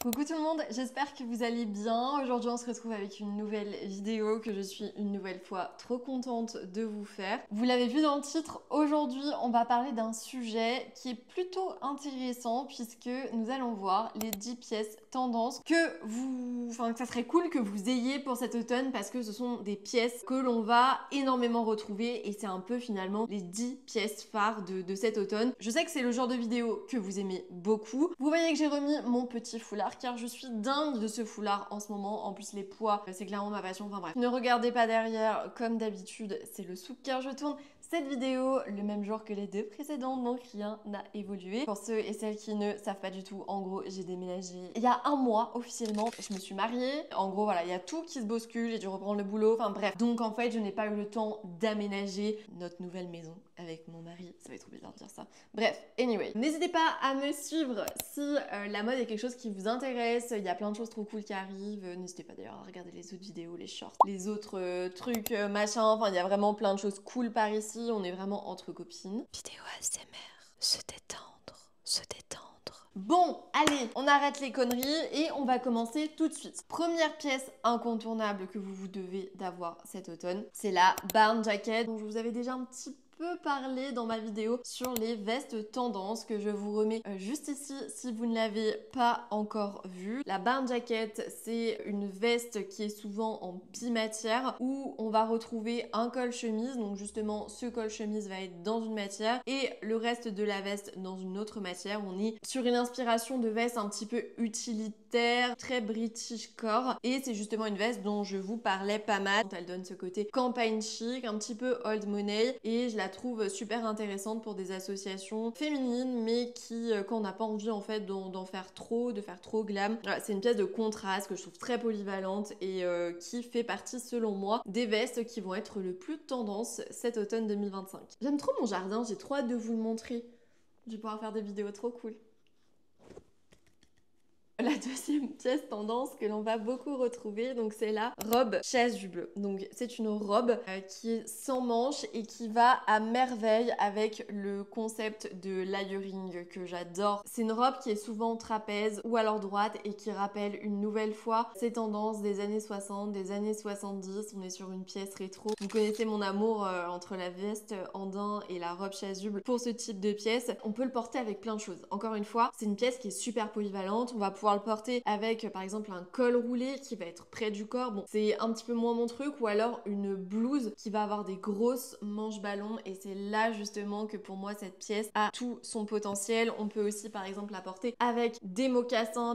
Coucou tout le monde, j'espère que vous allez bien. Aujourd'hui on se retrouve avec une nouvelle vidéo que je suis une nouvelle fois trop contente de vous faire. Vous l'avez vu dans le titre, aujourd'hui on va parler d'un sujet qui est plutôt intéressant puisque nous allons voir les 10 pièces tendances que ça serait cool que vous ayez pour cet automne parce que ce sont des pièces que l'on va énormément retrouver et c'est un peu finalement les 10 pièces phares de cet automne. Je sais que c'est le genre de vidéo que vous aimez beaucoup. Vous voyez que j'ai remis mon petit foulard car je suis dingue de ce foulard en ce moment. En plus les pois, c'est clairement ma passion. Enfin bref, ne regardez pas derrière comme d'habitude, c'est le souk car je tourne cette vidéo le même jour que les deux précédentes, donc rien n'a évolué. Pour ceux et celles qui ne savent pas du tout, en gros j'ai déménagé il y a un mois officiellement. Je me suis mariée. En gros voilà, il y a tout qui se bouscule, j'ai dû reprendre le boulot, enfin bref. Donc en fait je n'ai pas eu le temps d'aménager notre nouvelle maison avec mon mari. Ça va être trop bizarre de dire ça. Bref, anyway. N'hésitez pas à me suivre si la mode est quelque chose qui vous intéresse. Il y a plein de choses trop cool qui arrivent. N'hésitez pas d'ailleurs à regarder les autres vidéos, les shorts, les autres trucs, machin. Enfin, il y a vraiment plein de choses cool par ici. On est vraiment entre copines. Vidéo ASMR. Se détendre. Se détendre. Bon, allez, on arrête les conneries et on va commencer tout de suite. Première pièce incontournable que vous devez d'avoir cet automne, c'est la Barn Jacket dont je vous avais déjà un petit peu parlé dans ma vidéo sur les vestes tendances que je vous remets juste ici si vous ne l'avez pas encore vue. La Barn Jacket, c'est une veste qui est souvent en bi-matière où on va retrouver un col chemise, donc justement ce col chemise va être dans une matière et le reste de la veste dans une autre matière. On est sur une inspiration de veste un petit peu utilitaire, très British core et c'est justement une veste dont je vous parlais pas mal. Elle donne ce côté campagne chic, un petit peu old money et je la trouve super intéressante pour des associations féminines mais qui, quand on n'a pas envie en fait d'en faire trop, de faire trop glam. Voilà, c'est une pièce de contraste que je trouve très polyvalente et qui fait partie selon moi des vestes qui vont être le plus tendance cet automne 2025. J'aime trop mon jardin, j'ai trop hâte de vous le montrer. Je vais pouvoir faire des vidéos trop cool. La deuxième pièce tendance que l'on va beaucoup retrouver, donc c'est la robe chasuble. Donc c'est une robe qui est sans manches et qui va à merveille avec le concept de layering que j'adore. C'est une robe qui est souvent trapèze ou alors droite et qui rappelle une nouvelle fois ces tendances des années 60, des années 70. On est sur une pièce rétro. Vous connaissez mon amour entre la veste andin et la robe chasuble pour ce type de pièce. On peut le porter avec plein de choses. Encore une fois, c'est une pièce qui est super polyvalente. On va pouvoir le porter avec par exemple un col roulé qui va être près du corps. Bon, c'est un petit peu moins mon truc, ou alors une blouse qui va avoir des grosses manches ballons et c'est là justement que pour moi cette pièce a tout son potentiel. On peut aussi par exemple la porter avec des mocassins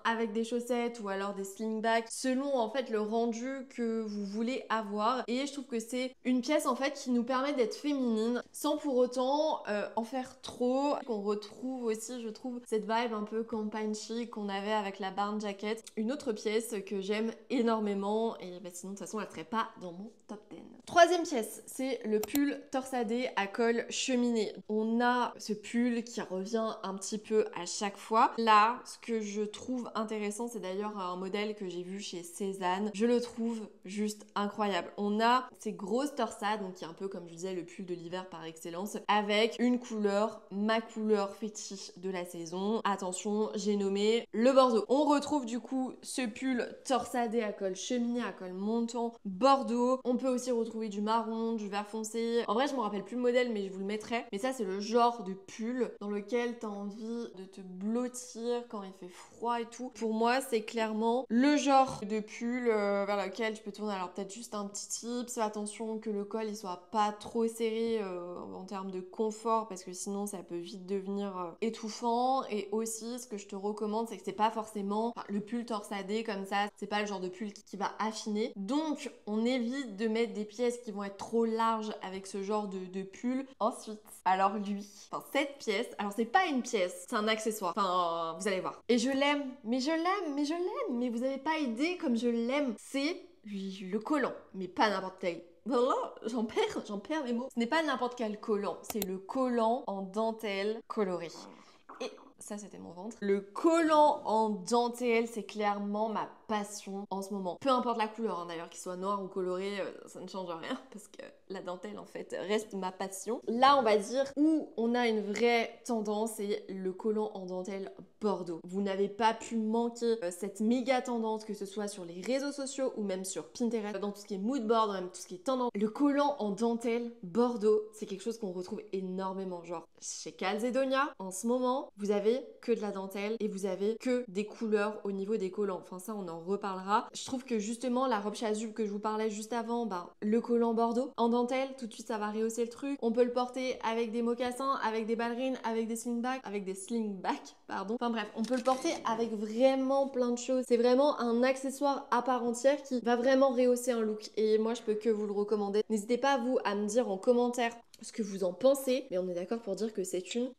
avec des chaussettes ou alors des slingbacks selon en fait le rendu que vous voulez avoir et je trouve que c'est une pièce en fait qui nous permet d'être féminine sans pour autant en faire trop. On retrouve aussi je trouve cette vibe un peu campagne chic qu'on avait avec la Barn Jacket. Une autre pièce que j'aime énormément et bah sinon de toute façon elle serait pas dans mon top 10. Troisième pièce, c'est le pull torsadé à col cheminé. On a ce pull qui revient un petit peu à chaque fois. Là, ce que je trouve intéressant, c'est d'ailleurs un modèle que j'ai vu chez Cézanne. Je le trouve juste incroyable. On a ces grosses torsades, donc qui est un peu comme je disais le pull de l'hiver par excellence, avec une couleur, ma couleur fétiche de la saison. Attention, j'ai nommé le bordeaux. On retrouve du coup ce pull torsadé à col cheminé, à col montant, bordeaux. On peut aussi retrouver du marron, du vert foncé. En vrai, je me rappelle plus le modèle, mais je vous le mettrai. Mais ça, c'est le genre de pull dans lequel t'as envie de te blottir quand il fait froid et tout. Pour moi, c'est clairement le genre de pull vers lequel tu peux tourner. Alors peut-être juste un petit tip, fais attention que le col il soit pas trop serré en termes de confort parce que sinon ça peut vite devenir étouffant. Et aussi, ce que je te recommande, c'est que c'est pas forcément le pull torsadé comme ça, c'est pas le genre de pull qui va affiner. Donc on évite de mettre des pièces qui vont être trop larges avec ce genre de pull. Ensuite, alors cette pièce, alors c'est pas une pièce, c'est un accessoire. Enfin, vous allez voir. Et je l'aime, mais vous avez pas idée comme je l'aime. C'est le collant, mais pas n'importe quel. Voilà, j'en perds mes mots. Ce n'est pas n'importe quel collant, c'est le collant en dentelle colorée. Et ça, c'était mon ventre. Le collant en dentelle, c'est clairement ma passion en ce moment. Peu importe la couleur hein, d'ailleurs, qu'il soit noir ou coloré, ça ne change rien parce que la dentelle en fait reste ma passion. Là on va dire où on a une vraie tendance, c'est le collant en dentelle bordeaux. Vous n'avez pas pu manquer cette méga tendance, que ce soit sur les réseaux sociaux ou même sur Pinterest, dans tout ce qui est mood board, même tout ce qui est tendance. Le collant en dentelle bordeaux, c'est quelque chose qu'on retrouve énormément. Genre chez Calzedonia, en ce moment, vous avez que de la dentelle et vous avez que des couleurs au niveau des collants. Enfin ça, on en reparlera. Je trouve que justement, la robe chasuble que je vous parlais juste avant, le collant bordeaux en dentelle, tout de suite, ça va rehausser le truc. On peut le porter avec des mocassins, avec des ballerines, avec des slingbacks, pardon. Enfin bref, on peut le porter avec vraiment plein de choses. C'est vraiment un accessoire à part entière qui va vraiment rehausser un look. Et moi, je peux que vous le recommander. N'hésitez pas, vous, à me dire en commentaire ce que vous en pensez. Mais on est d'accord pour dire que c'est une...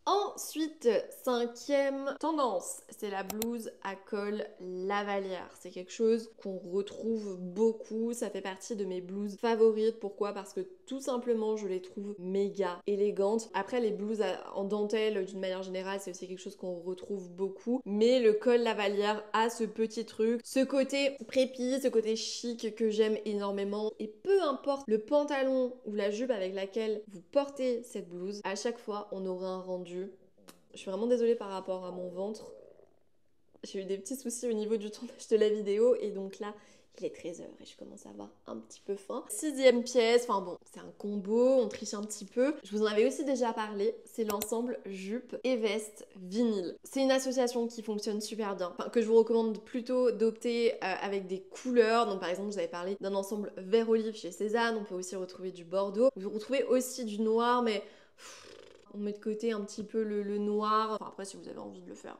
Ensuite, cinquième tendance, c'est la blouse à col lavalière. C'est quelque chose qu'on retrouve beaucoup, ça fait partie de mes blouses favorites. Pourquoi? Parce que tout simplement, je les trouve méga élégantes. Après, les blouses en dentelle, d'une manière générale, c'est aussi quelque chose qu'on retrouve beaucoup. Mais le col lavalière a ce petit truc, ce côté prépi, ce côté chic que j'aime énormément. Et peu importe le pantalon ou la jupe avec laquelle vous portez cette blouse, à chaque fois, on aura un rendu. Je suis vraiment désolée par rapport à mon ventre. J'ai eu des petits soucis au niveau du tournage de la vidéo et donc là, il est 13h et je commence à avoir un petit peu faim. Sixième pièce, enfin bon, c'est un combo, on triche un petit peu. Je vous en avais aussi déjà parlé, c'est l'ensemble jupe et veste vinyle. C'est une association qui fonctionne super bien, enfin, que je vous recommande plutôt d'opter avec des couleurs. Donc par exemple, je vous avais parlé d'un ensemble vert olive chez Cézanne, on peut aussi retrouver du bordeaux. Vous retrouvez aussi du noir, mais... on met de côté un petit peu le noir. Enfin, après, si vous avez envie de le faire,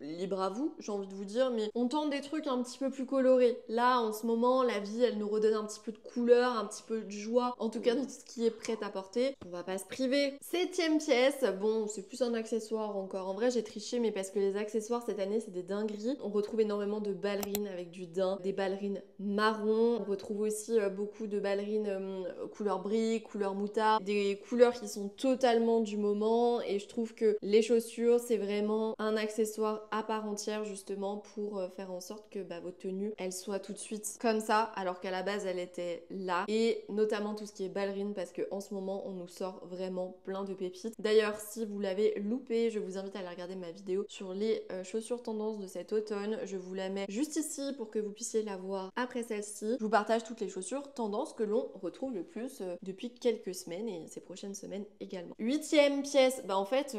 libre à vous, j'ai envie de vous dire. Mais on tente des trucs un petit peu plus colorés. Là, en ce moment, la vie, elle nous redonne un petit peu de couleur, un petit peu de joie. En tout cas, dans tout ce qui est prêt à porter. On va pas se priver. Septième pièce. Bon, c'est plus un accessoire encore. En vrai, j'ai triché, mais parce que les accessoires, cette année, c'est des dingueries. On retrouve énormément de ballerines avec du daim, des ballerines marron. On retrouve aussi beaucoup de ballerines couleur brique, couleur moutarde. Des couleurs qui sont totalement du moment. Et je trouve que les chaussures c'est vraiment un accessoire à part entière justement pour faire en sorte que votre tenue elle soit tout de suite comme ça alors qu'à la base elle était là, et notamment tout ce qui est ballerine parce que en ce moment on nous sort vraiment plein de pépites. D'ailleurs si vous l'avez loupé, je vous invite à aller regarder ma vidéo sur les chaussures tendances de cet automne. Je vous la mets juste ici pour que vous puissiez la voir après celle-ci. Je vous partage toutes les chaussures tendances que l'on retrouve le plus depuis quelques semaines et ces prochaines semaines également. Huitième pièce, en fait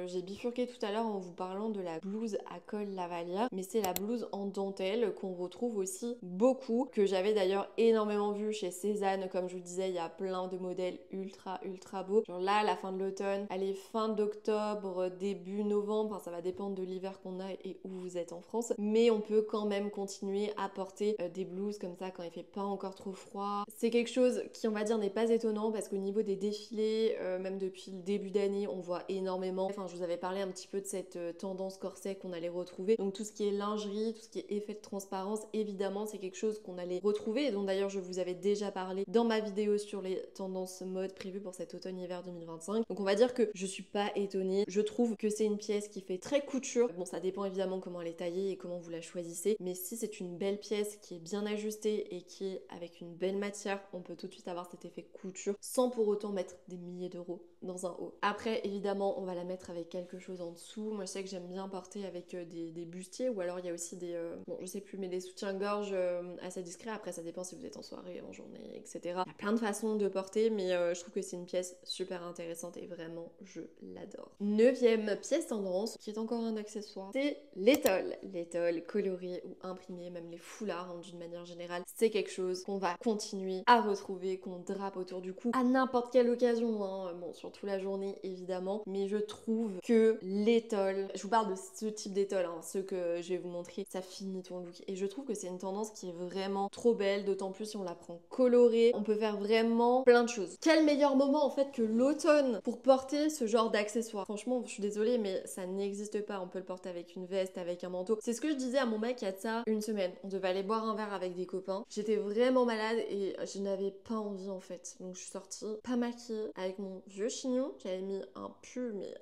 j'ai bifurqué tout à l'heure en vous parlant de la blouse à col lavalière, mais c'est la blouse en dentelle qu'on retrouve aussi beaucoup, que j'avais d'ailleurs énormément vu chez Cézanne. Comme je vous disais, il y a plein de modèles ultra beaux. Genre là, à la fin de l'automne, allez, fin d'octobre, début novembre, enfin ça va dépendre de l'hiver qu'on a et où vous êtes en France, mais on peut quand même continuer à porter des blouses comme ça quand il fait pas encore trop froid. C'est quelque chose qui, on va dire, n'est pas étonnant parce qu'au niveau des défilés, même depuis le début d'année, on voit énormément. Enfin, je vous avais parlé un petit peu de cette tendance corset qu'on allait retrouver. Donc tout ce qui est lingerie, tout ce qui est effet de transparence, évidemment, c'est quelque chose qu'on allait retrouver et dont d'ailleurs je vous avais déjà parlé dans ma vidéo sur les tendances mode prévues pour cet automne-hiver 2025. Donc on va dire que je suis pas étonnée. Je trouve que c'est une pièce qui fait très couture. Bon, ça dépend évidemment comment elle est taillée et comment vous la choisissez, mais si c'est une belle pièce qui est bien ajustée et qui est avec une belle matière, on peut tout de suite avoir cet effet couture sans pour autant mettre des milliers d'euros dans un haut. Après, évidemment, on va la mettre avec quelque chose en dessous. Moi, je sais que j'aime bien porter avec des bustiers, ou alors il y a aussi des, bon, je sais plus, mais des soutiens-gorge assez discrets. Après, ça dépend si vous êtes en soirée, en journée, etc. Il y a plein de façons de porter, mais je trouve que c'est une pièce super intéressante et vraiment, je l'adore. Neuvième pièce tendance, qui est encore un accessoire, c'est l'étole. L'étole colorée ou imprimée, même les foulards hein, d'une manière générale, c'est quelque chose qu'on va continuer à retrouver, qu'on drape autour du cou à n'importe quelle occasion, hein. Bon, surtout la journée évidemment, mais je trouve que l'étole, je vous parle de ce type d'étole, hein, ceux que je vais vous montrer, ça finit ton look et je trouve que c'est une tendance qui est vraiment trop belle, d'autant plus si on la prend colorée. On peut faire vraiment plein de choses. Quel meilleur moment en fait que l'automne pour porter ce genre d'accessoires. Franchement, je suis désolée, mais ça n'existe pas. On peut le porter avec une veste, avec un manteau. C'est ce que je disais à mon mec il y a de ça une semaine. On devait aller boire un verre avec des copains. J'étais vraiment malade et je n'avais pas envie en fait. Donc je suis sortie pas maquillée avec mon vieux chignon. J'avais mis un pull mais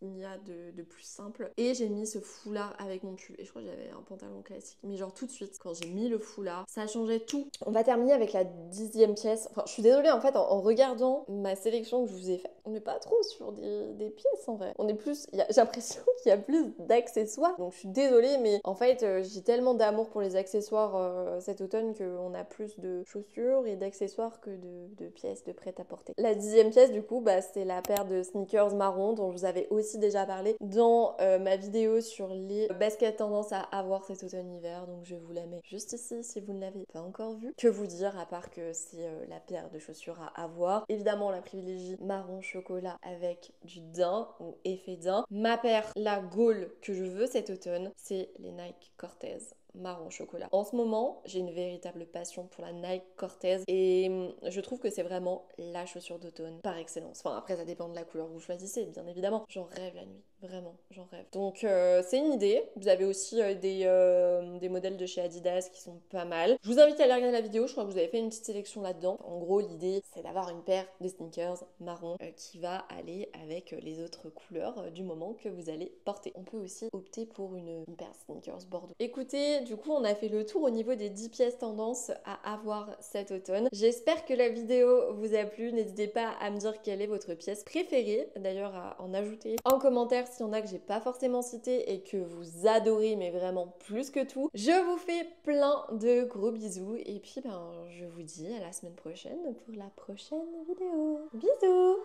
qu'il n'y a de plus simple. Et j'ai mis ce foulard avec mon pull. Et je crois que j'avais un pantalon classique. Mais genre tout de suite, quand j'ai mis le foulard, ça a changé tout. On va terminer avec la 10e pièce. Enfin, je suis désolée, en fait, en regardant ma sélection que je vous ai faite, on n'est pas trop sur des pièces en vrai. On est plus... J'ai l'impression qu'il y a plus d'accessoires. Donc je suis désolée, mais en fait, j'ai tellement d'amour pour les accessoires cet automne qu'on a plus de chaussures et d'accessoires que de pièces de prêt-à-porter. La 10e pièce, du coup, c'est la paire de sneakers marron dont je vous avais aussi déjà parlé dans ma vidéo sur les baskets tendance à avoir cet automne-hiver. Donc je vous la mets juste ici si vous ne l'avez pas encore vue. Que vous dire à part que c'est la paire de chaussures à avoir. Évidemment, on la privilégie marron chocolat avec du daim ou effet daim. Ma paire, la Gaule que je veux cet automne, c'est les Nike Cortez marron chocolat. En ce moment, j'ai une véritable passion pour la Nike Cortez et je trouve que c'est vraiment la chaussure d'automne par excellence. Enfin, après, ça dépend de la couleur que vous choisissez, bien évidemment. J'en rêve la nuit, vraiment, j'en rêve. Donc, c'est une idée. Vous avez aussi des modèles de chez Adidas qui sont pas mal. Je vous invite à aller regarder la vidéo, je crois que vous avez fait une petite sélection là-dedans. En gros, l'idée, c'est d'avoir une paire de sneakers marron qui va aller avec les autres couleurs du moment que vous allez porter. On peut aussi opter pour une paire de sneakers bordeaux. Écoutez, du coup, on a fait le tour au niveau des 10 pièces tendance à avoir cet automne. J'espère que la vidéo vous a plu. N'hésitez pas à me dire quelle est votre pièce préférée. D'ailleurs, à en ajouter en commentaire s'il y en a que j'ai pas forcément cité et que vous adorez, mais vraiment plus que tout. Je vous fais plein de gros bisous et puis je vous dis à la semaine prochaine pour la prochaine vidéo. Bisous!